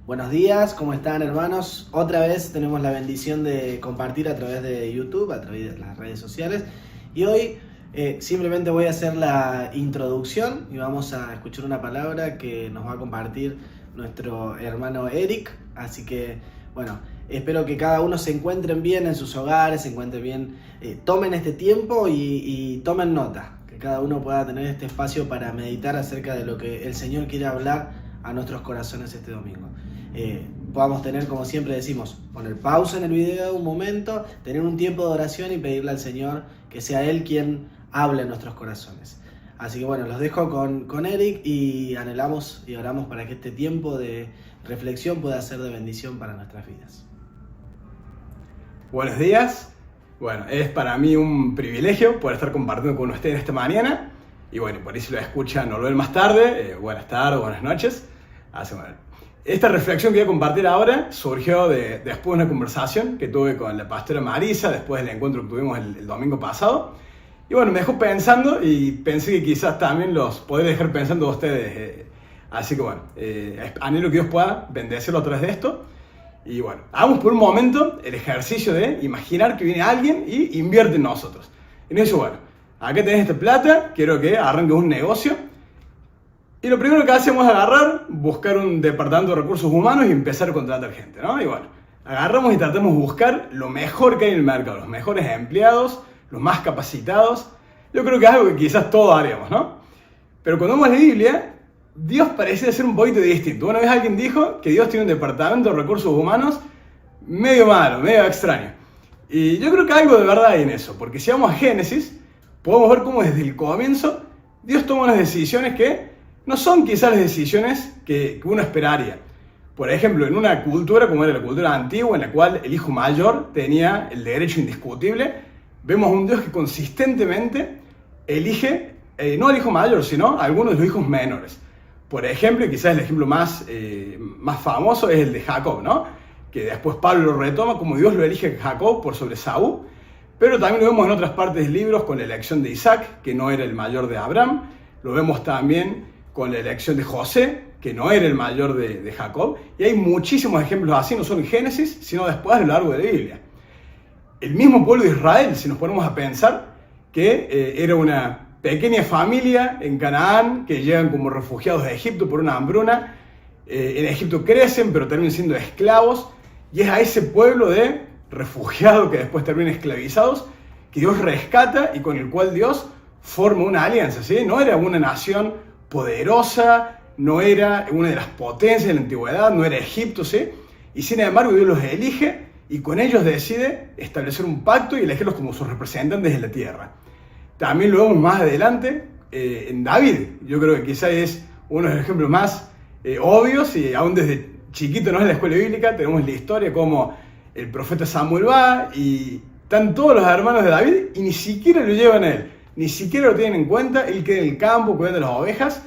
Buenos días, ¿cómo están, hermanos? Otra vez tenemos la bendición de compartir a través de YouTube, a través de las redes sociales. Y hoy simplemente voy a hacer la introducción y vamos a escuchar una palabra que nos va a compartir nuestro hermano Eric. Así que, bueno, espero que cada uno se encuentren bien en sus hogares, se encuentren bien, tomen este tiempo y tomen nota. Que cada uno pueda tener este espacio para meditar acerca de lo que el Señor quiere hablar a nuestros corazones este domingo. Podamos tener, como siempre decimos, poner pausa en el video un momento, tener un tiempo de oración y pedirle al Señor que sea Él quien hable en nuestros corazones. Así que bueno, los dejo con Eric y anhelamos y oramos para que este tiempo de reflexión pueda ser de bendición para nuestras vidas. Buenos días. Bueno, es para mí un privilegio poder estar compartiendo con ustedes esta mañana. Y bueno, por ahí si lo escuchan o lo ven más tarde, buenas tardes, buenas noches. Esta reflexión que voy a compartir ahora surgió después de una conversación que tuve con la pastora Marisa después del encuentro que tuvimos el domingo pasado. Y bueno, me dejó pensando y pensé que quizás también los podré dejar pensando a ustedes. Así que bueno, anhelo que Dios pueda bendecirlo a través de esto. Y bueno, hagamos por un momento el ejercicio de imaginar que viene alguien y invierte en nosotros. Y nos dice, bueno, acá tenés esta plata, quiero que arranques un negocio. Y lo primero que hacemos es agarrar, buscar un departamento de recursos humanos y empezar a contratar gente, ¿no? Y bueno, agarramos y tratamos de buscar lo mejor que hay en el mercado, los mejores empleados, los más capacitados. Yo creo que es algo que quizás todos haríamos, ¿no? Pero cuando vemos la Biblia, Dios parece ser un poquito distinto. Una vez alguien dijo que Dios tiene un departamento de recursos humanos medio malo, medio extraño. Y yo creo que algo de verdad hay en eso, porque si vamos a Génesis, podemos ver cómo desde el comienzo Dios toma unas decisiones que no son quizás las decisiones que uno esperaría. Por ejemplo, en una cultura como era la cultura antigua, en la cual el hijo mayor tenía el derecho indiscutible, vemos a un Dios que consistentemente elige, no al hijo mayor, sino a algunos de los hijos menores. Por ejemplo, y quizás el ejemplo más famoso es el de Jacob, ¿no? Que después Pablo lo retoma como Dios lo elige a Jacob por sobre Saúl, pero también lo vemos en otras partes del libro con la elección de Isaac, que no era el mayor de Abraham, lo vemos también con la elección de José, que no era el mayor de Jacob, y hay muchísimos ejemplos así, no solo en Génesis, sino después a lo largo de la Biblia. El mismo pueblo de Israel, si nos ponemos a pensar, que era una pequeña familia en Canaán, que llegan como refugiados de Egipto por una hambruna, en Egipto crecen, pero terminan siendo esclavos, y es a ese pueblo de refugiados que después terminan esclavizados, que Dios rescata y con el cual Dios forma una alianza, ¿sí? No era una nación poderosa, no era una de las potencias de la antigüedad, no era Egipto, ¿sí? Y sin embargo Dios los elige y con ellos decide establecer un pacto y elegirlos como sus representantes en la tierra. También lo vemos más adelante en David. Yo creo que quizá es uno de los ejemplos más obvios y aún desde chiquito, ¿no? En la escuela bíblica tenemos la historia como el profeta Samuel va y están todos los hermanos de David y ni siquiera lo llevan a él. Ni siquiera lo tienen en cuenta, él queda en el campo cuidando las ovejas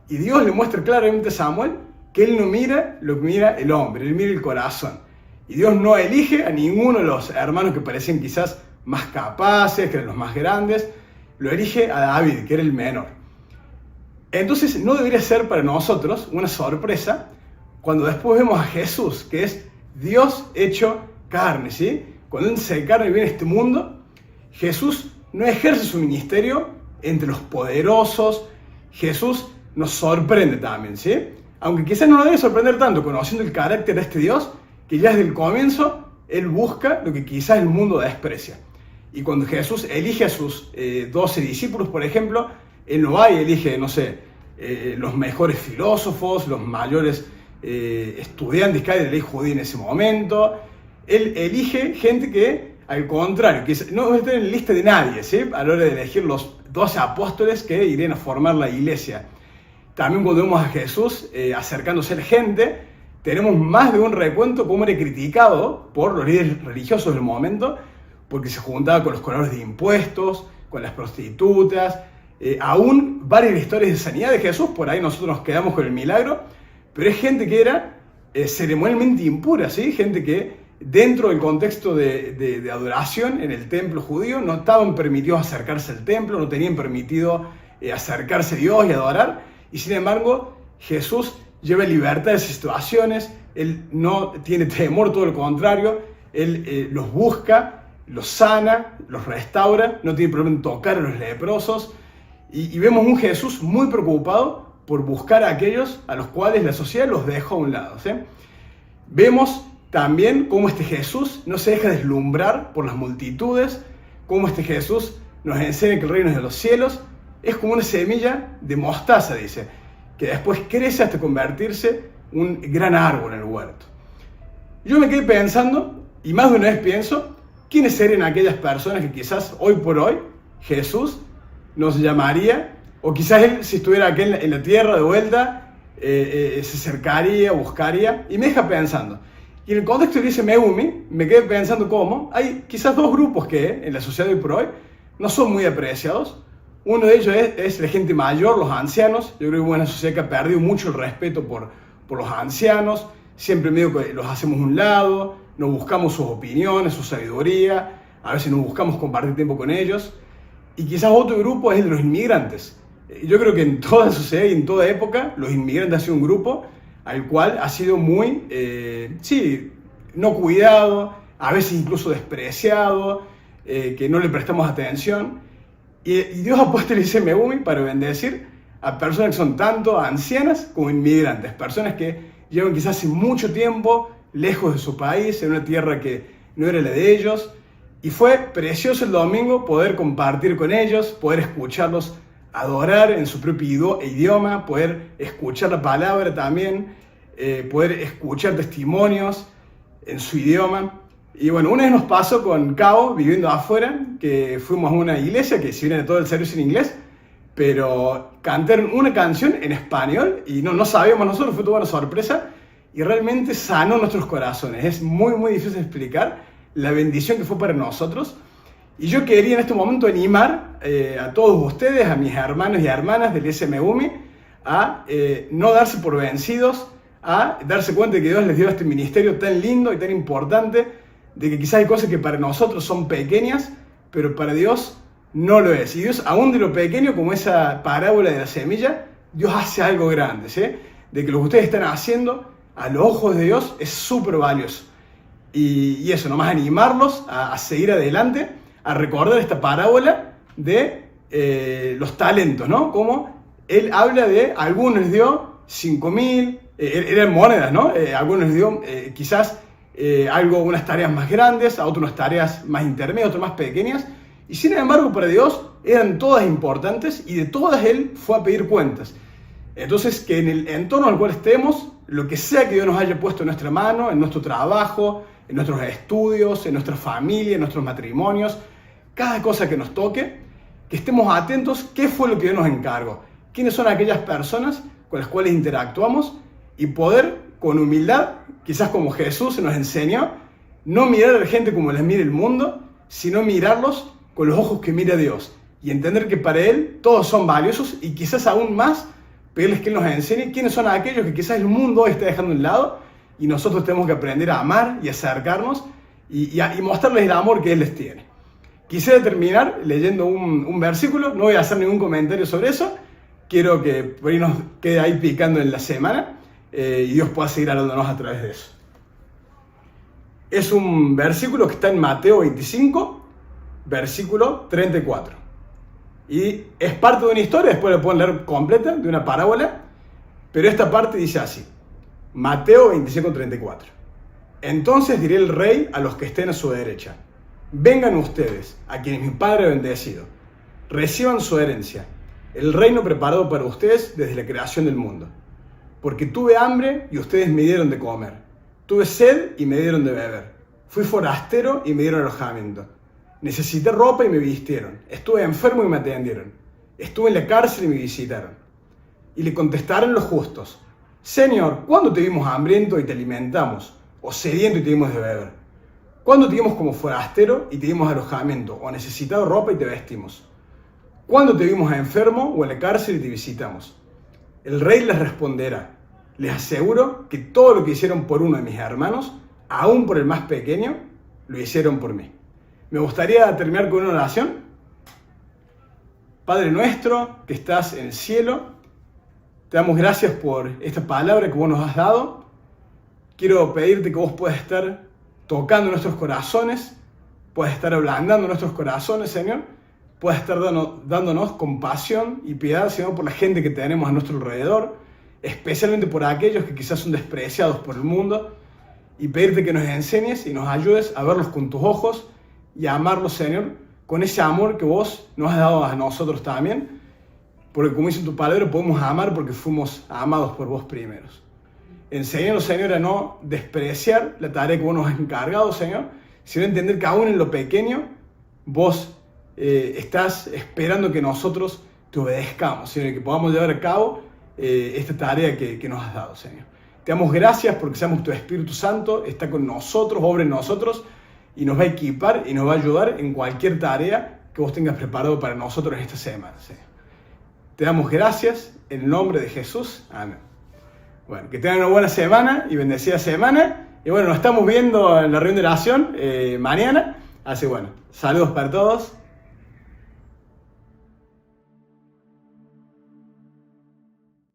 y Dios le muestra claramente a Samuel que él no mira lo que mira el hombre, él mira el corazón. Y Dios no elige a ninguno de los hermanos que parecían quizás más capaces, que eran los más grandes, lo elige a David, que era el menor. Entonces no debería ser para nosotros una sorpresa cuando después vemos a Jesús, que es Dios hecho carne, ¿sí? Cuando Él se encarna y viene a este mundo, Jesús no ejerce su ministerio entre los poderosos. Jesús nos sorprende también, ¿sí? Aunque quizás no nos debe sorprender tanto conociendo el carácter de este Dios, que ya desde el comienzo Él busca lo que quizás el mundo desprecia. Y cuando Jesús elige a sus 12 discípulos, por ejemplo, Él no va y elige, no sé, los mejores filósofos, los mayores estudiantes que hay de la ley judía en ese momento. Él elige gente que, al contrario, que no está en la lista de nadie, ¿sí? A la hora de elegir los 12 apóstoles que irían a formar la iglesia. También cuando vemos a Jesús acercándose a la gente, tenemos más de un recuento cómo era criticado por los líderes religiosos del momento, porque se juntaba con los cobradores de impuestos, con las prostitutas, aún varias historias de sanidad de Jesús, por ahí nosotros nos quedamos con el milagro, pero es gente que era ceremonialmente impura, ¿sí? Gente que dentro del contexto de adoración en el templo judío no estaban permitidos acercarse al templo, no tenían permitido acercarse a Dios y adorar, y sin embargo Jesús lleva libertad de esas situaciones, Él no tiene temor, todo lo contrario. Él los busca, los sana, los restaura, no tiene problema en tocar a los leprosos. Y vemos un Jesús muy preocupado por buscar a aquellos a los cuales la sociedad los dejó a un lado, ¿sí? Vemos también cómo este Jesús no se deja deslumbrar por las multitudes, cómo este Jesús nos enseña que el reino de los cielos es como una semilla de mostaza, dice, que después crece hasta convertirse en un gran árbol en el huerto. Yo me quedé pensando, y más de una vez pienso, ¿quiénes serían aquellas personas que quizás hoy por hoy Jesús nos llamaría, o quizás Él, si estuviera aquí en la tierra de vuelta, se acercaría, buscaría? Y me deja pensando. Y en el contexto de dice Meumi, me quedé pensando cómo hay quizás dos grupos que en la sociedad de hoy por hoy no son muy apreciados. Uno de ellos es la gente mayor, los ancianos. Yo creo que es una sociedad que ha perdido mucho el respeto por los ancianos. Siempre medio que los hacemos a un lado, no buscamos sus opiniones, su sabiduría, a veces no buscamos compartir tiempo con ellos. Y quizás otro grupo es el de los inmigrantes. Yo creo que en toda sociedad y en toda época los inmigrantes han sido un grupo al cual ha sido muy, no cuidado, a veces incluso despreciado, que no le prestamos atención. Y Dios ha puesto el ICMUMI para bendecir a personas que son tanto ancianas como inmigrantes, personas que llevan quizás hace mucho tiempo lejos de su país, en una tierra que no era la de ellos. Y fue precioso el domingo poder compartir con ellos, poder escucharlos adorar en su propio idioma, poder escuchar la palabra también, poder escuchar testimonios en su idioma. Y bueno, una vez nos pasó con Cabo, viviendo afuera, que fuimos a una iglesia que si bien todo el servicio en inglés, pero cantaron una canción en español y no sabíamos nosotros, fue toda una sorpresa y realmente sanó nuestros corazones. Es muy, muy difícil explicar la bendición que fue para nosotros. Y yo quería en este momento animar a todos ustedes, a mis hermanos y hermanas del SMUMI, a no darse por vencidos, a darse cuenta de que Dios les dio este ministerio tan lindo y tan importante, de que quizás hay cosas que para nosotros son pequeñas, pero para Dios no lo es. Y Dios, aún de lo pequeño, como esa parábola de la semilla, Dios hace algo grande, ¿sí? De que lo que ustedes están haciendo, a los ojos de Dios, es súper valioso. Y eso, nomás animarlos a seguir adelante, a recordar esta parábola de los talentos, ¿no? Como Él habla de, algunos les dio 5.000, eran monedas, ¿no? Algunos les dio quizás unas tareas más grandes, a otros unas tareas más intermedias, otras más pequeñas. Y sin embargo, para Dios eran todas importantes y de todas Él fue a pedir cuentas. Entonces, que en el entorno al cual estemos, lo que sea que Dios nos haya puesto en nuestra mano, en nuestro trabajo, en nuestros estudios, en nuestra familia, en nuestros matrimonios, cada cosa que nos toque, que estemos atentos qué fue lo que Dios nos encargó, quiénes son aquellas personas con las cuales interactuamos y poder, con humildad, quizás como Jesús nos enseñó, no mirar a la gente como les mira el mundo, sino mirarlos con los ojos que mira Dios y entender que para Él todos son valiosos y quizás aún más pedirles que Él nos enseñe quiénes son aquellos que quizás el mundo hoy está dejando a un lado y nosotros tenemos que aprender a amar y acercarnos y mostrarles el amor que Él les tiene. Quisiera terminar leyendo un versículo, no voy a hacer ningún comentario sobre eso, quiero que por ahí nos quede ahí picando en la semana y Dios pueda seguir hablándonos a través de eso. Es un versículo que está en Mateo 25, versículo 34. Y es parte de una historia, después la pueden leer completa, de una parábola, pero esta parte dice así, Mateo 25, 34. Entonces diré el rey a los que estén a su derecha, vengan ustedes, a quienes mi Padre ha bendecido, reciban su herencia, el reino preparado para ustedes desde la creación del mundo. Porque tuve hambre y ustedes me dieron de comer, tuve sed y me dieron de beber, fui forastero y me dieron alojamiento, necesité ropa y me vistieron, estuve enfermo y me atendieron, estuve en la cárcel y me visitaron. Y le contestaron los justos, Señor, ¿cuándo te vimos hambriento y te alimentamos, o sediento y te dimos de beber? ¿Cuándo te vimos como forastero y te dimos alojamiento, o necesitado ropa y te vestimos? ¿Cuándo te vimos enfermo o en la cárcel y te visitamos? El rey les responderá, les aseguro que todo lo que hicieron por uno de mis hermanos, aún por el más pequeño, lo hicieron por mí. Me gustaría terminar con una oración. Padre nuestro que estás en el cielo, te damos gracias por esta palabra que vos nos has dado. quiero pedirte que vos puedas estar tocando nuestros corazones, puedas estar ablandando nuestros corazones, Señor, puedas estar dándonos compasión y piedad, Señor, por la gente que tenemos a nuestro alrededor, especialmente por aquellos que quizás son despreciados por el mundo, y pedirte que nos enseñes y nos ayudes a verlos con tus ojos y a amarlos, Señor, con ese amor que vos nos has dado a nosotros también, porque como dice en tu palabra, podemos amar porque fuimos amados por vos primeros. Enséñanos, Señor, a no despreciar la tarea que vos nos has encargado, Señor, sino entender que aún en lo pequeño vos estás esperando que nosotros te obedezcamos, Señor, y que podamos llevar a cabo esta tarea que nos has dado, Señor. Te damos gracias porque sabemos que tu Espíritu Santo está con nosotros, obra en nosotros, y nos va a equipar y nos va a ayudar en cualquier tarea que vos tengas preparado para nosotros en esta semana, Señor. Te damos gracias en el nombre de Jesús. Amén. Bueno, que tengan una buena semana y bendecida semana. Y bueno, nos estamos viendo en la reunión de oración mañana. Así bueno, saludos para todos.